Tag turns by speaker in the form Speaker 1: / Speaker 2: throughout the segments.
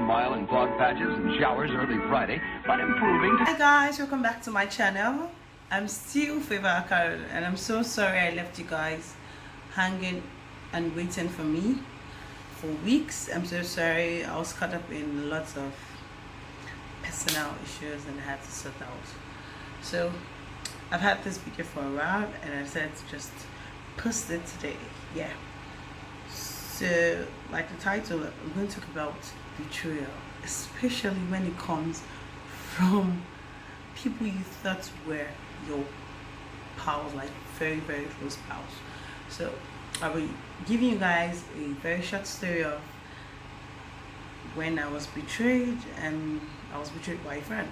Speaker 1: mile in fog patches and showers early Friday, but improving.
Speaker 2: Hi guys, welcome back to my channel. I'm still Favor Karen, and I'm so sorry I left you guys hanging and waiting for me for weeks. I'm so sorry. I was caught up in lots of personal issues and I had to sort out. So I've had this video for a while and I said to just post it today. Yeah. So like the title, I'm going to talk about betrayal, especially when it comes from people you thought were your pals, like very close pals. So I will give you guys a very short story of when I was betrayed, and I was betrayed by a friend.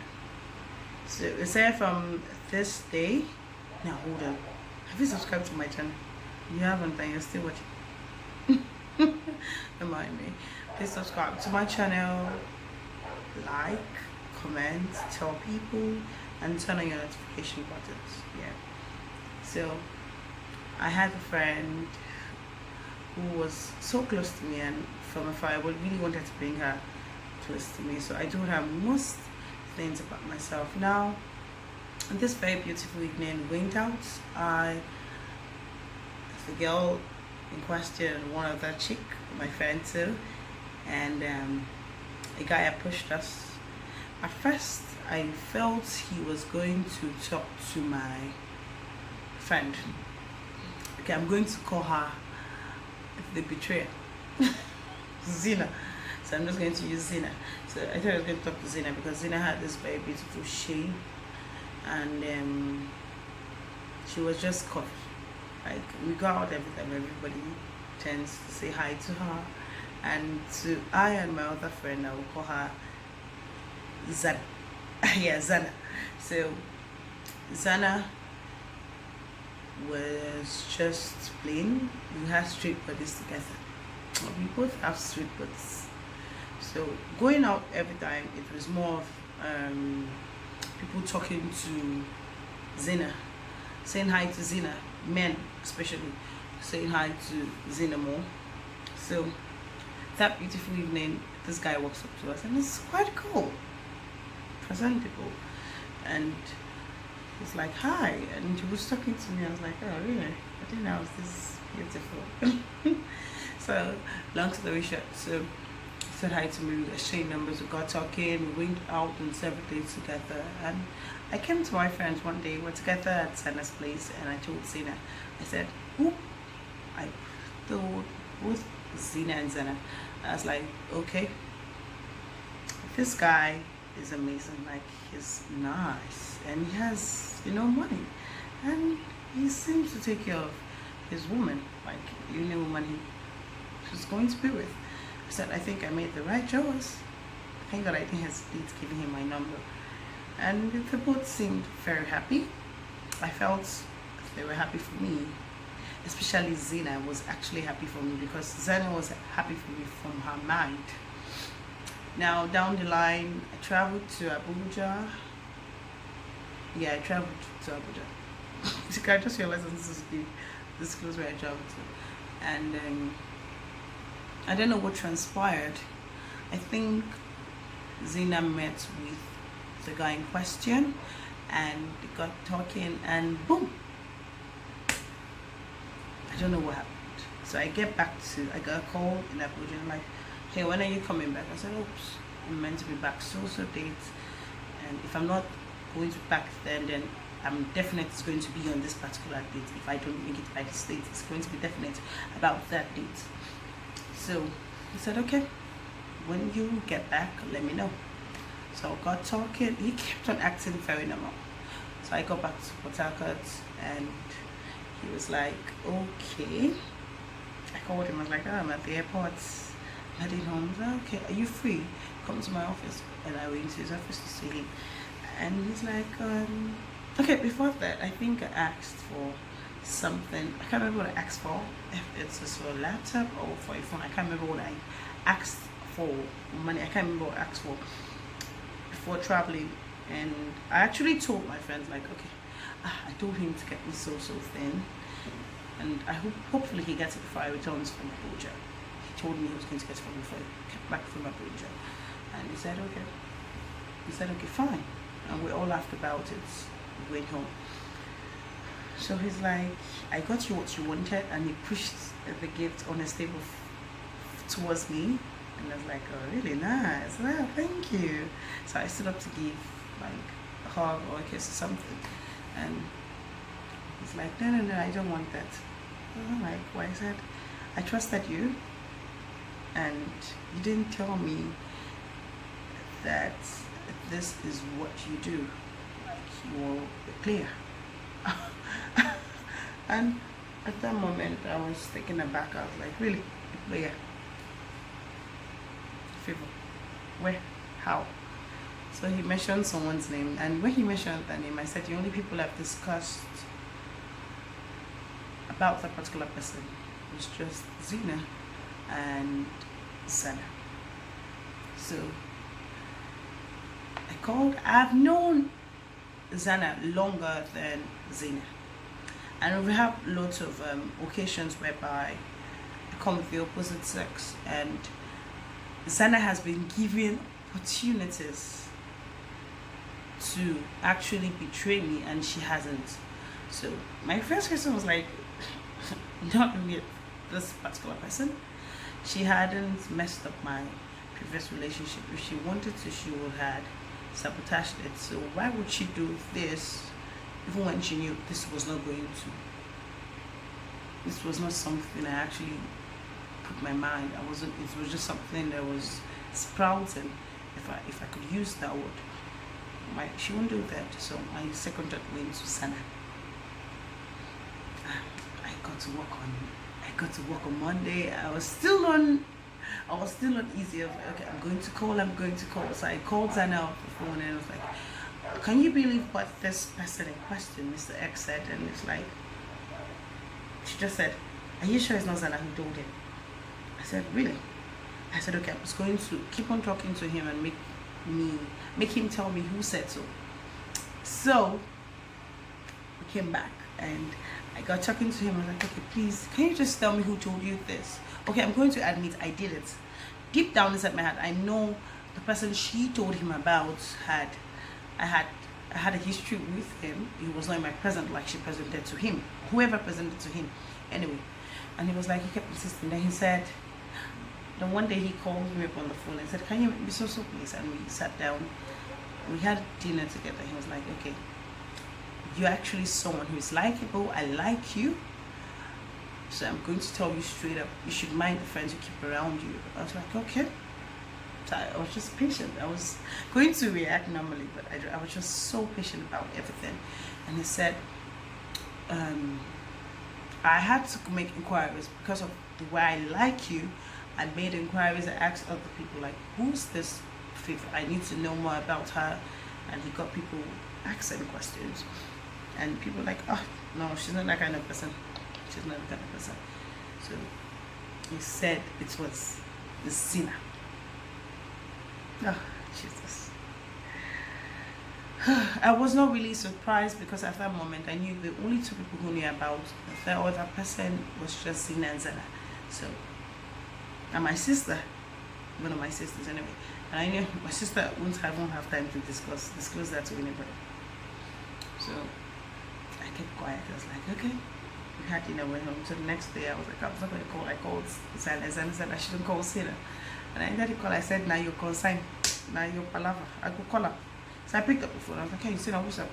Speaker 2: So aside from this day, now hold on, have you subscribed to my channel? You haven't, and you're still watching. Don't mind me. Please subscribe to my channel, like, comment, tell people, and turn on your notification buttons. Yeah. So I had a friend who was so close to me, and from afar I really wanted to bring her close to me. So I told her most things about myself. Now, on this very beautiful evening, went out. The girl in question, one of that chick, my friend too, and a guy approached us. At first I felt he was going to talk to my friend. Okay, I'm going to call her the betrayer. Zina. So I'm just going to use Zina. So I thought I was going to talk to Zina because Zina had this very beautiful shape, and she was just coffee. Like, we go out every time, everybody tends to say hi to her, and to I and my other friend, I will call her Zana. Yeah, Zana. So Zana was just plain. We had straight bodies together. We both have straight bodies. So going out every time, it was more of people talking to Zina, saying hi to Zina, men especially saying hi to Zina more. So that beautiful evening, this guy walks up to us, and it's quite cool, presentable, and he's like, hi, and he was talking to me. I was like, oh really? I didn't know I was this beautiful. So long story short, so he said hi to me, we exchanged numbers, we got talking, we went out on several days together, and I came to my friends one day. We're together at Zana's place, and I told Zina, I said, oop, I told both Zina and Zana, I was like, okay, this guy is amazing, like he's nice and he has, money, and he seems to take care of his woman, like the only woman he's going to be with. I said, I think I made the right choice. Thank God I didn't hesitate giving him my number. And they both seemed very happy. I felt they were happy for me. Especially Zina was actually happy for me because Zina was happy for me from her mind. Now down the line, I traveled to Abuja. Yeah, I traveled to Abuja. I just realized this is close where I traveled to. And I don't know what transpired. I think Zina met with the guy in question, and they got talking, and boom, I don't know what happened. So I got a call in Abuja, and like, hey, when are you coming back? I said, oops, I'm meant to be back so date, and if I'm not going to be back then I'm definite it's going to be on this particular date. If I don't make it by this date, it's going to be definite about that date. So he said, okay, when you get back, let me know. So I got talking. He kept on acting very normal. So I got back to Port Harcourt, and he was like, okay. I called him. I was like, oh, I'm at the airport, I'm heading home. I said, okay, are you free? Come to my office. And I went to his office to see him. And he's like, okay, before that, I think I asked for something. I can't remember what I asked for. If it's just for a laptop or for a phone. I can't remember what I asked for. Money. I can't remember what I asked for before traveling. And I actually told my friends, like, okay, I told him to get me so thin, and I hopefully he gets it before I returns from Abuja. He told me he was going to get it from me before I came back from Abuja. And he said, okay. He said, okay, fine. And we all laughed about it. We went home. So he's like, I got you what you wanted, and he pushed the gift on his table towards me. And I was like, oh, really nice. Wow, thank you. So I stood up to give like a hug or a kiss or something. And he's like, no, I don't want that. I'm like, why? I said, I trusted you, and you didn't tell me that this is what you do. Like, you're clear. And at that moment, I was taken aback. I was like, really? Where? Favor? Where? How? So he mentioned someone's name, and when he mentioned that name, I said the only people I've discussed about that particular person was just Zena and Sana. So I called. I've known Zana longer than Zena, and we have lots of occasions whereby I come with the opposite sex, and Zana has been given opportunities to actually betray me, and she hasn't. So my first question was like, not with this particular person. She hadn't messed up my previous relationship. If she wanted to, she would have sabotaged it. So why would she do this even when she knew this was not going to? This was not something I actually put my mind. I wasn't. It was just something that was sprouting. If I could use that word, she wouldn't do that. So my second thought went to Sana. I got to work on Monday. I was still on easy of, okay, I'm going to call. So I called Zana off the phone, and I was like, can you believe what this person in question, Mr. X, said? And it's like, she just said, are you sure it's not Zana who told him? I said, really? I said, okay, I was going to keep on talking to him and make him tell me who said so. So we came back, and I got talking to him. I was like, okay, please, can you just tell me who told you this? Okay, I'm going to admit I did it. Deep down inside my heart, I know the person she told him about I had a history with him. He was not in my present like she presented to him. Whoever presented to him. Anyway. And he was like, he kept insisting. Then he said, then one day he called me up on the phone and said, can you make me so please? And we sat down. We had dinner together. He was like, okay, you're actually someone who is likable. I like you. So I'm going to tell you straight up, you should mind the friends you keep around you. I was like, okay. So I was just patient. I was going to react normally, but I was just so patient about everything. And he said, I had to make inquiries because of the way I like you. I made inquiries. I asked other people, like, who's this Faith? I need to know more about her. And he got people asking questions. And people were like, oh, no, she's not that kind of person. She's not that kind of person. So he said it was the sinner. Oh, Jesus. I was not really surprised because at that moment I knew the only two people who knew about the third other person was just Zina and Zana. So, and my sister, one of my sisters anyway, and I knew my sister won't have time to disclose that to anybody. So I kept quiet. I was like, okay. We had dinner, went home. So the next day I was like, I was not going to call. I called Zana. Zana said I shouldn't call Zina. And I ended the call. I said, now you're consigned. Now you're palaver. I go call her. So I picked up the phone. I was like, hey, Zina, what's up?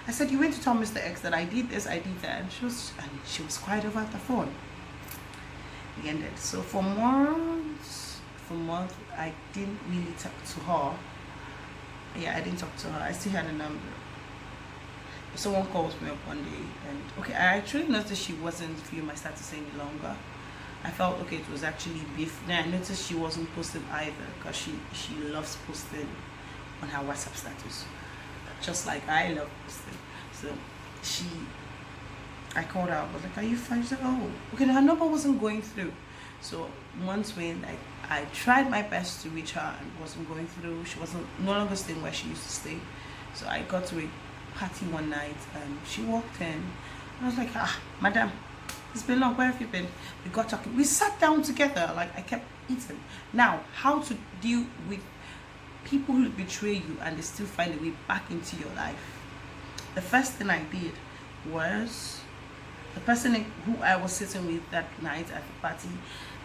Speaker 2: I said, you went to tell Mr. X that I did this, I did that. And she was quiet over the phone. We ended. So for months, I didn't really talk to her. Yeah, I didn't talk to her. I still had a number. Someone calls me up one day, and okay, I actually noticed she wasn't viewing my status any longer. I felt okay, it was actually beef. Then I noticed she wasn't posting either because she loves posting on her WhatsApp status, just like I love posting. So I called her. I was like, "Are you fine?" She said, "Oh, okay." Her number wasn't going through. So once when I tried my best to reach her and it wasn't going through, she wasn't no longer staying where she used to stay. So I got to a party one night and she walked in. I was like, madam, it's been long, where have you been? We got talking, we sat down together, like I kept eating. Now, how to deal with people who betray you and they still find a way back into your life. The first thing I did was, the person who I was sitting with that night at the party,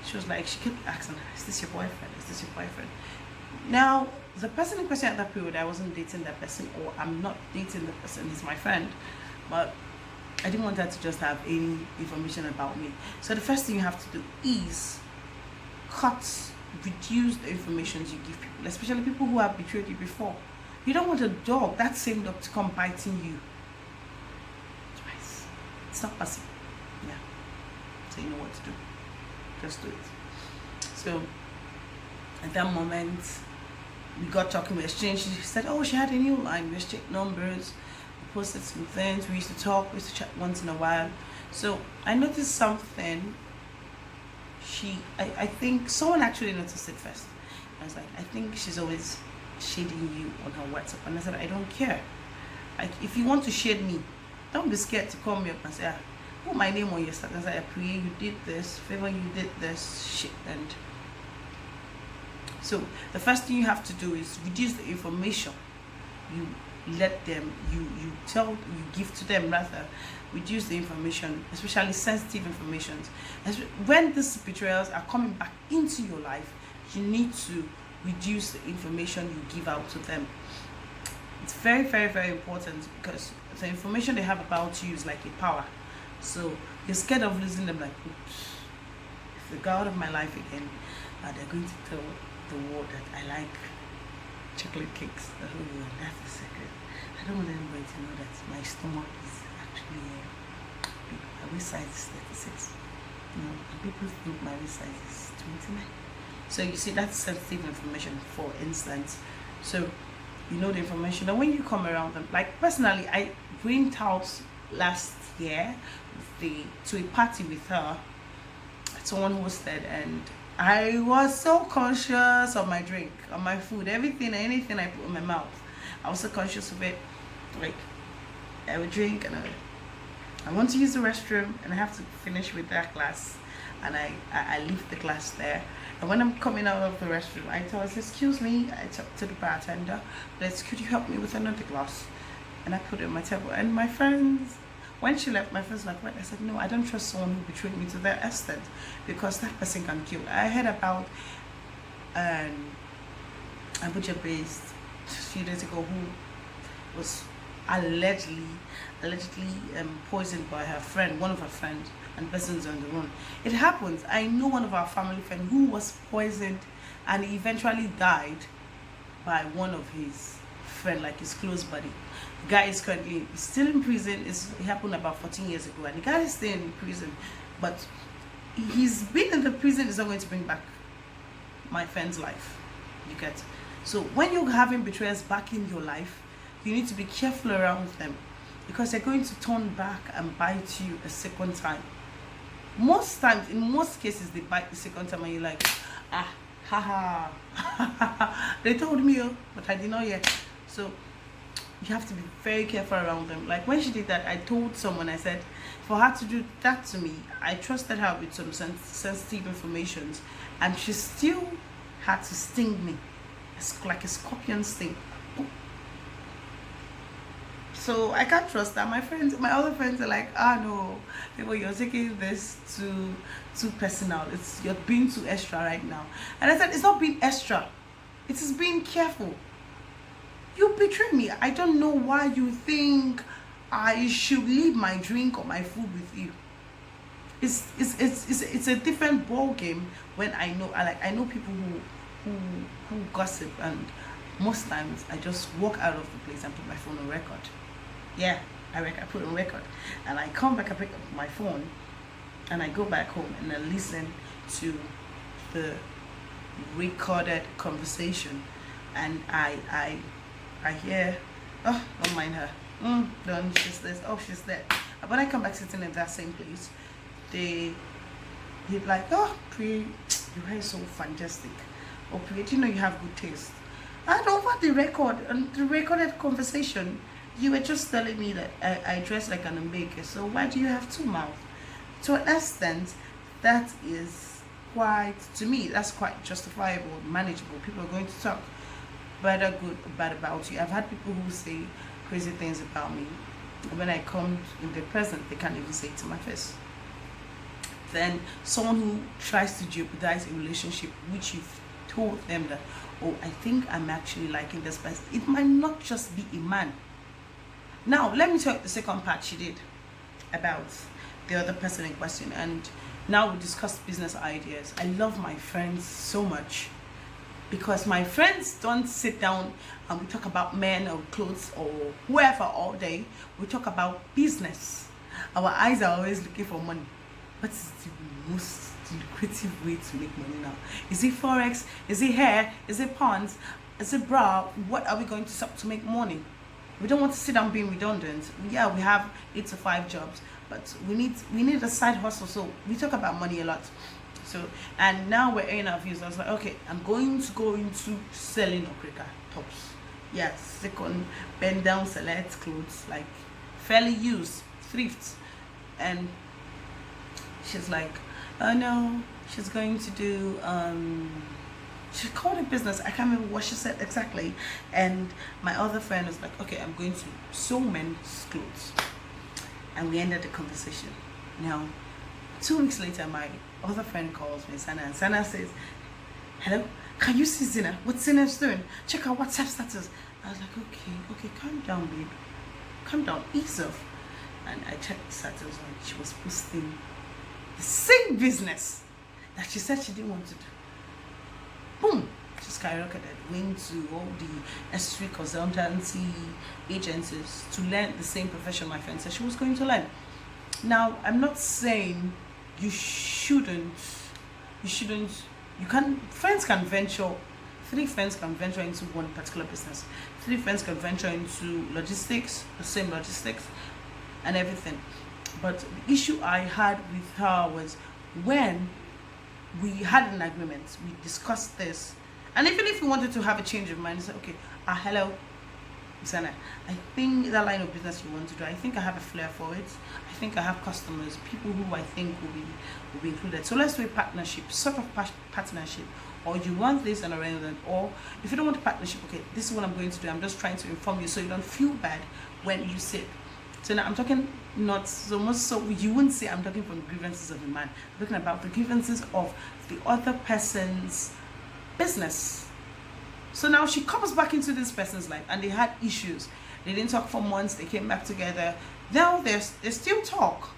Speaker 2: she was like, she kept asking, is this your boyfriend? Is this your boyfriend? Now, the person in question at that period, I wasn't dating that person, or I'm not dating the person, he's my friend, but I didn't want her to just have any information about me. So the first thing you have to do is reduce the information you give people, especially people who have betrayed you before. You don't want a dog, that same dog, to come biting you twice. It's not possible. Yeah. So you know what to do. Just do it. So at that moment, we got talking, we exchanged. She said, oh, she had a new line. We exchanged numbers, we posted some things, we used to talk, we used to chat once in a while. So I noticed something. I think someone actually noticed it first. I was like, I think she's always shading you on her WhatsApp. And I said, I don't care. Like, if you want to shade me, don't be scared to call me up and say, put my name on your status. I pray you did this, favor you did this, shit. And so the first thing you have to do is reduce the information you let them, you give to them, rather. Reduce the information, especially sensitive information. When these betrayals are coming back into your life, you need to reduce the information you give out to them. It's very, very, very important, because the information they have about you is like a power. So you're scared of losing them. Like, oops, if they go out of my life again, they're going to tell the world that I like chocolate cakes. Oh, that's a secret. I don't want anybody to know that my stomach is actually big. My waist size is 36. And people think my waist size is 29. So you see, that's sensitive information, for instance. So you know the information. And when you come around them, like personally, I went out last year to a party with her. Someone hosted, and I was so conscious of my drink, of my food, anything I put in my mouth. I was so conscious of it. Like, I would drink and I want to use the restroom, and I have to finish with that glass, and I leave the glass there. And when I'm coming out of the restroom, I tell her, excuse me, I talk to the bartender, but could you help me with another glass? And I put it on my table. And my friends, when she left, my friends were like, what? I said, no, I don't trust someone who betrayed me to their extent, because that person can kill. I heard about Abuja based a few days ago, who was allegedly poisoned by her friend, one of her friends, and persons on the run. It happens. I know one of our family friends who was poisoned, and he eventually died by one of his friend, like his close buddy. The guy is currently still in prison. It happened about 14 years ago, and the guy is still in prison, but he's been in the prison is not going to bring back my friend's life. You get? So when you're having betrayers back in your life, you need to be careful around them, because they're going to turn back and bite you a second time. Most times, in most cases, they bite the second time, and you're like, they told me, but I did not yet. So you have to be very careful around them. Like when she did that, I told someone, I said, for her to do that to me, I trusted her with some sensitive information, and she still had to sting me. It's like a scorpion sting. So I can't trust that. My other friends are like, no, people, you're taking this too personal. You're being too extra right now. And I said, it's not being extra. It is being careful. You betray me. I don't know why you think I should leave my drink or my food with you. It's a different ball game when I know people who gossip, and most times I just walk out of the place and put my phone on record. Yeah, I put it on record, and I come back, I pick up my phone, and I go back home and I listen to the recorded conversation, and I hear, oh, don't mind her, don't, she's this, oh, she's that. And when I come back sitting in that same place, he'd like, oh, Pri, your hair is so fantastic. Oh, Pri, do you know you have good taste? And over the record, and the recorded conversation, you were just telling me that I dress like an Mbeke, so why do you have two mouths? To an extent, that is quite, to me, that's quite justifiable, manageable. People are going to talk. whether good or bad about you. I've had people who say crazy things about me. When I come in their presence, they can't even say it to my face. Then someone who tries to jeopardize a relationship, which you've told them that, oh, I think I'm actually liking this person. It might not just be a man. Now, let me tell you the second part she did about the other person in question. And now we discussed business ideas. I love my friends so much, because my friends don't sit down and we talk about men or clothes or whoever all day. We talk about business. Our eyes are always looking for money. What is the most lucrative way to make money now? Is it forex? Is it hair? Is it ponds? Is it bra? What are we going to stop to make money? We don't want to sit down being redundant. Yeah, we have 8 to 5 jobs, but we need a side hustle. So we talk about money a lot. So, and now we're in our views. I was like, okay, I'm going to go into selling okrika tops. Yeah, second bend down select clothes, like fairly used, thrifts. And she's like, oh no, she's going to do she called it business. I can't remember what she said exactly. And my other friend was like, okay, I'm going to sew men's clothes. And we ended the conversation. Now, 2 weeks later, my other friend calls me, Sana, and Sana says, hello, can you see Zina? What Zina's doing? Check her WhatsApp status. I was like, okay, calm down, babe. Calm down, ease off. And I checked the status and she was posting the same business that she said she didn't want to do. Boom! She skyrocketed, went to all the necessary consultancy agencies to learn the same profession my friend said she was going to learn. Now, I'm not saying you can, friends can venture, 3 friends can venture into one particular business. 3 friends can venture into logistics, the same logistics and everything. But the issue I had with her was when we had an agreement, we discussed this, and even if we wanted to have a change of mind, I said, okay, hello, Sana, I think that line of business you want to do, I think I have a flair for it. I think I have customers, people who I think will be included. So let's do a partnership, sort of partnership. Or you want this and arrangement, or if you don't want a partnership, okay, this is what I'm going to do. I'm just trying to inform you so you don't feel bad when you sit. So now I'm talking not so much, so you wouldn't say I'm talking from the grievances of the man. I'm talking about the grievances of the other person's business. So now she comes back into this person's life and they had issues. They didn't talk for months, they came back together. Now they still talk.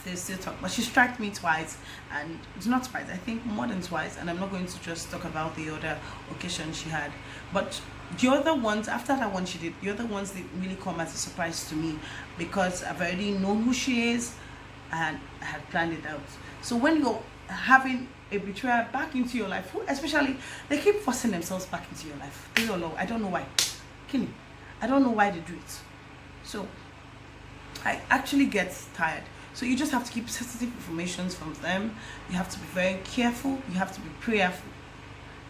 Speaker 2: They still talk. But she struck me twice, and it's not twice, I think more than twice, and I'm not going to just talk about the other occasion she had. But the other ones, after that one she did, the other ones, they really come as a surprise to me, because I've already known who she is and I had planned it out. So when you're having a betrayal back into your life, especially, they keep forcing themselves back into your life. They don't know. I don't know why. Kidding. I don't know why they do it. So I actually get tired. So you just have to keep sensitive information from them. You have to be very careful. You have to be prayerful.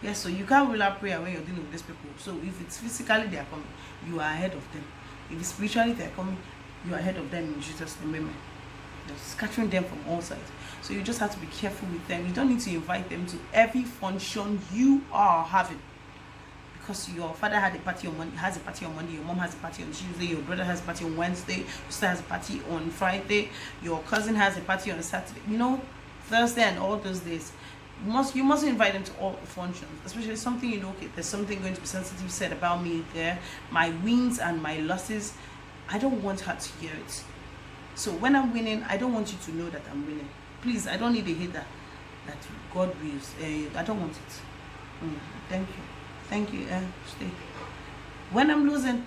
Speaker 2: Yes, so you can't rule out prayer when you're dealing with these people. So if it's physically they are coming, you are ahead of them. If it's spiritually they are coming, you are ahead of them in Jesus' name. Amen. You're scattering them from all sides. So you just have to be careful with them. You don't need to invite them to every function you are having. Because your father had a party on Monday, has a party on Monday, your mom has a party on Tuesday, your brother has a party on Wednesday, your sister has a party on Friday, your cousin has a party on Saturday, Thursday and all those days. You must invite them to all the functions, especially something okay, there's something going to be sensitive said about me there, my wins and my losses. I don't want her to hear it. So when I'm winning, I don't want you to know that I'm winning. Please, I don't need a hater that God wills. I don't want it. Thank you. Thank you. Stay. When I'm losing,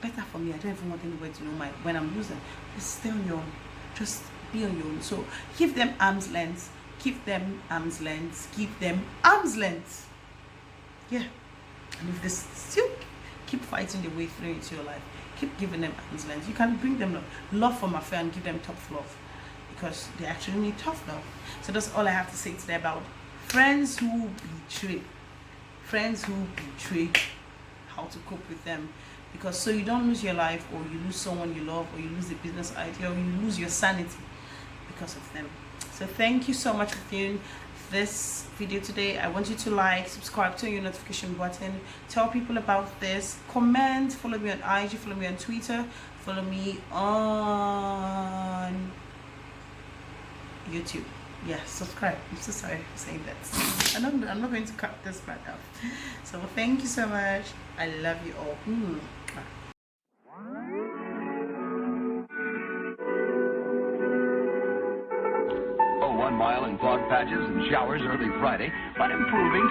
Speaker 2: better for me. I don't even want anybody to know when I'm losing. Just stay on your own. Just be on your own. So give them arm's length. Keep them arm's length. Keep them arm's length. Yeah. And if they still keep fighting their way through into your life, keep giving them arm's length. You can bring them love from afar and give them tough love, because they actually need tough love. So that's all I have to say today about friends who betray. Friends who betray, how to cope with them, because so you don't lose your life, or you lose someone you love, or you lose a business idea, or you lose your sanity because of them. So thank you so much for tuning. this video today. I want you to like, subscribe, turn your notification button, tell people about this, comment, follow me on IG, follow me on Twitter, follow me on YouTube. Yeah, subscribe. I'm so sorry for saying that. I'm not going to cut this part out. So thank you so much. I love you all.
Speaker 1: Oh, 1 mile in fog patches and showers early Friday, but improving.